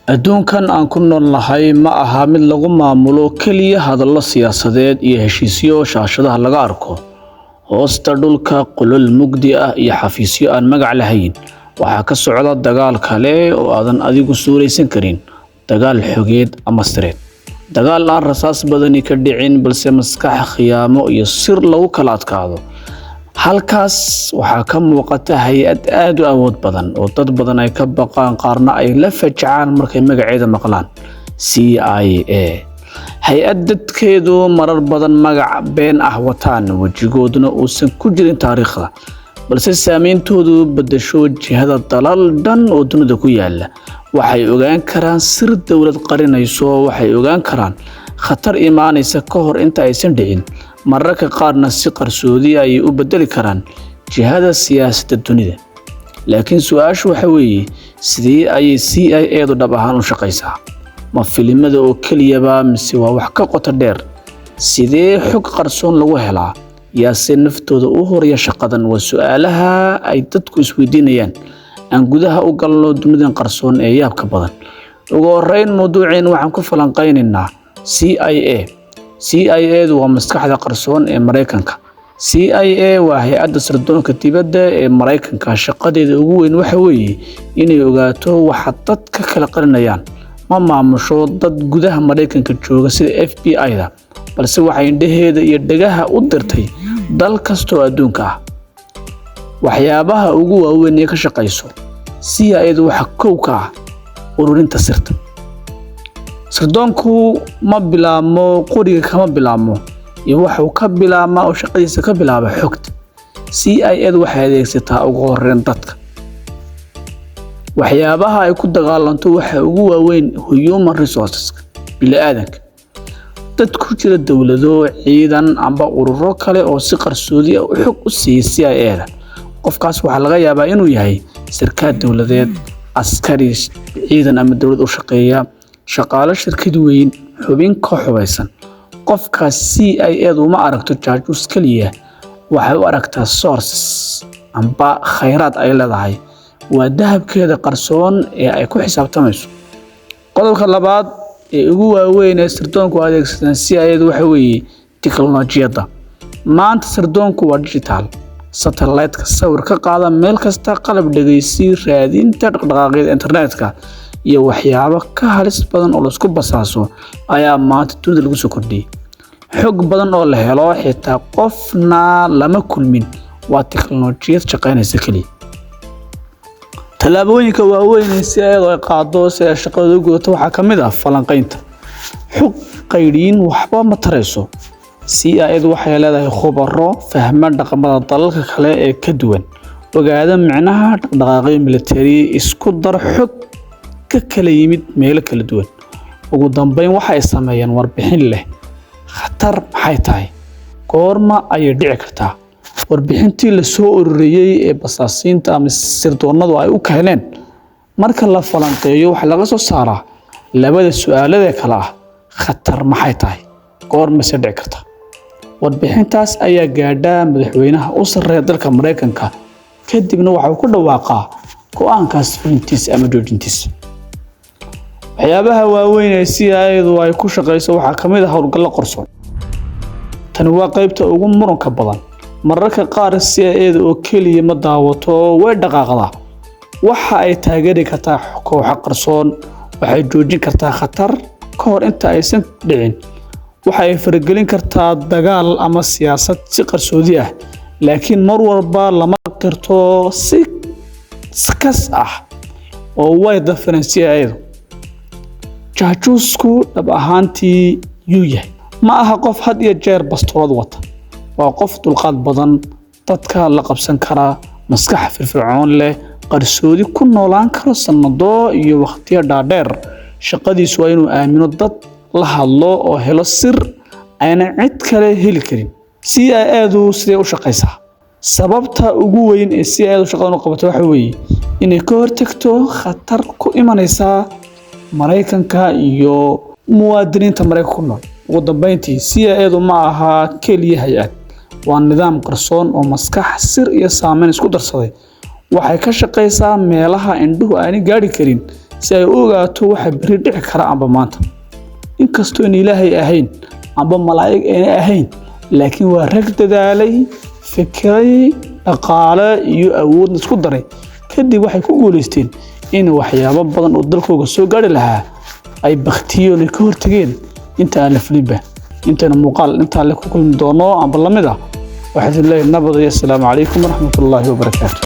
adduunkan aan ku noolnahay ma aha mid lagu maamulo keliya hadallo siyaasadeed iyo heshiisyo shaashadaha laga arko. Hoosta dhulka qolol mugdi ah iyo xafiisyo aan magac lahayn waxaa ka socda dagaal kale oo aadan adigu suuraysan karin, dagaal xogeed ama sireed, dagaal aan rasaas badani ka dhicin balse maskax khiyaamo iyo sir lagu kala adkaado. halkaas waxaa ka muuqata hay'ad aad u awood badan oo dad badan ay ka baqaan, qaarna ay la fajacaan markay magaceeda maqlaan. CIA hay-ad dadkeedu marar badan magac been ah wataan, wajigooduna uusan ku jirin taariikhda, balse saameyntoodu bedesho jihada dalal dhan oo dunida ku yaala. waxay ogaan karaan sir dawlad qarinayso, waxay ogaan karaan khatar imaanaysa ka hor inta aysan dhicin. mararka qaarna si qarsoodi ay u bedeli karaan jihada siyaasadda dunida. laakiin su'aashu waxa weeye, sidee ayay CIA-du dhab ahaan u shaqaysaa? ma filimada oo keliyaba mise waa wax ka qoto dheer? sidee xog qarsoon lagu helaa? yaase naftooda u horaya shaqadan? waa su'aalaha ay dadku isweydiinayaan. aan gudaha u galno dunidan qarsoon ee yaabka badan. ugu horreyn, mawduuceen waxaan ku falanqaynaynaa CIA-du waa maskaxda qarsoon ee Mareykanka. CIA waa hay'adda sirdoonka dibadda ee Mareykanka. shaqadeeda ugu weyn waxa weeye inay ogaato waxa dadka kala qarinayaan. ma maamusho dad gudaha Mareykanka jooga sida FBI-da, balse waxay indhaheeda iyo dhagaha u dirtay dal kasta oo adduunka ah. waxyaabaha ugu waaweyn ee ka shaqayso CIA-du waxa kow ka ah ururinta sirta. sirdoonku ma bilaamo qoriga, kama bilaamo, iyo wuxuu ka bilaabmaa oo shaqadiisa ka bilaaba xogta. CIA-du waxay adeegsataa ugu horreyn dadka. waxyaabaha ay ku dagaalanto waxa ugu waaweyn human resources, bini'aadanka. dad ku jira dawlado, ciidan amba ururo kale oo si qarsoodi ah u xog u siiya CIA-da. qofkaas waxaa laga yaabaa inuu yahay sarkaal dawladeed, askari ciidan ama dawlad u shaqeeya, shaqaale shirkad weyn, xubin ka xubaysan. qofkaas CIA-du ma aragto jaajuus kaliya, waxay u aragtaa sources amba khayraad ay leedahay. waa dahabkeeda qarsoon ee ay ku xisaabtamayso. qodobka labaad ee ugu waaweyn ee sirdoonku adeegsadaan CIA-du waxa weeye tiknoolajiyadda. maanta sirdoonku waa digital. satellite-ka sawir ka qaada meel kasta, qalab dhageysi, raadinta dhaqdhaqaaqyada internetka iyo waxyaabo ka halis badan oo la isku basaaso ayaa maanta dunida lagu soo kordhiyay. xog badan oo la helo xitaa qofna lama kulmin, waa tiknoolajiyad shaqaynaysa kaliya. tallaabooyinka waaweyn ee CIA-du ay qaado si ay shaqadooda u gudato waxaa ka mid ah falanqaynta. xog qaydhiin waxba ma tarayso. CIA-du waxay leedahay khubaro fahma dhaqamada dalalka kale ee ka duwan, ogaada micnaha dhaqdhaqaaqyo military, isku dar xog ka kala yimid meelo kala duwan. ugu dambeyn waxay sameeyaan warbixin leh khatar maxay tahay, goorma ayay dhici kartaa. warbixintii la soo ururiyay ee basaasiinta ama sirdoonadu ay u keeneen, marka la falanqeeyo waxa laga soo saaraa labada su'aalada kala ah: khatar maxay tahay, goorma se dhici kartaa. warbixintaas ayaa gaadha madaxweynaha u sarreeya dalka Mareykanka, kadibna waxa uu ku dhawaaqaa go'aankaas fulintiisa ama joojintiisa. waxyaabaha waaweyn ee CIA-du ay ku shaqayso waxaa ka mid ah howlgallo qarsoon. tani waa qaybta ugu muranka badan. mararka qaar CIA-du oo keliya ma daawato, way dhaqaaqdaa. waxa ay taageeri kartaa kooxo qarsoon, waxay joojin kartaa khatar ka hor inta aysan dhicin, waxa ay faragelin kartaa dagaal ama siyaasad si qarsoodi ah. laakiin mar walba lama qirto si kas ah oo way dafireen CIA-du. jaajuusku dhab ahaantii yuu yahay? ma aha qof had iyo jeer bastoolad wata. waa qof dulqaad badan, dadka la qabsan kara, maskax firfircoon leh, qarsoodi ku noolaan karo sanado iyo waqtiyo dhaadheer. shaqadiisu waa inuu aamino dad, la hadlo oo helo sir ayna cid kale heli karin. CIA-du sidee u shaqaysaa? sababta ugu weyn ee CIA-du shaqadan u qabato waxa weeye inay ka hortagto khatar ku imanaysa Mareykanka iyo muwaadiniinta Mareykanka ku nool. ugu dambeyntii, CIA-du ma aha keliya hay'ad, waa nidaam qarsoon oo maskax, sir iyo saameyn isku darsaday. waxay ka shaqaysaa meelaha indhuhu aanay gaari karin si ay u ogaato waxa biri dhici kara amba maanta. inkastoo in Ilaahay ahayn amba malaa'ig aanay ahayn, laakiin waa rag dadaalay, fikiray, dhaqaale iyo awood isku daray. kadib waxay ku guuleysteen in waxyaabo badan oo dalkooda soo gaari lahaa ay bakhtiyoon ka hortageen inta aan la fulinba. intana muuqaal inta la ku kulmi doono amba lamida waxaan leeyahay nabad iyo assalaamu calaykum waraxmatullaahi wabarakaatuh.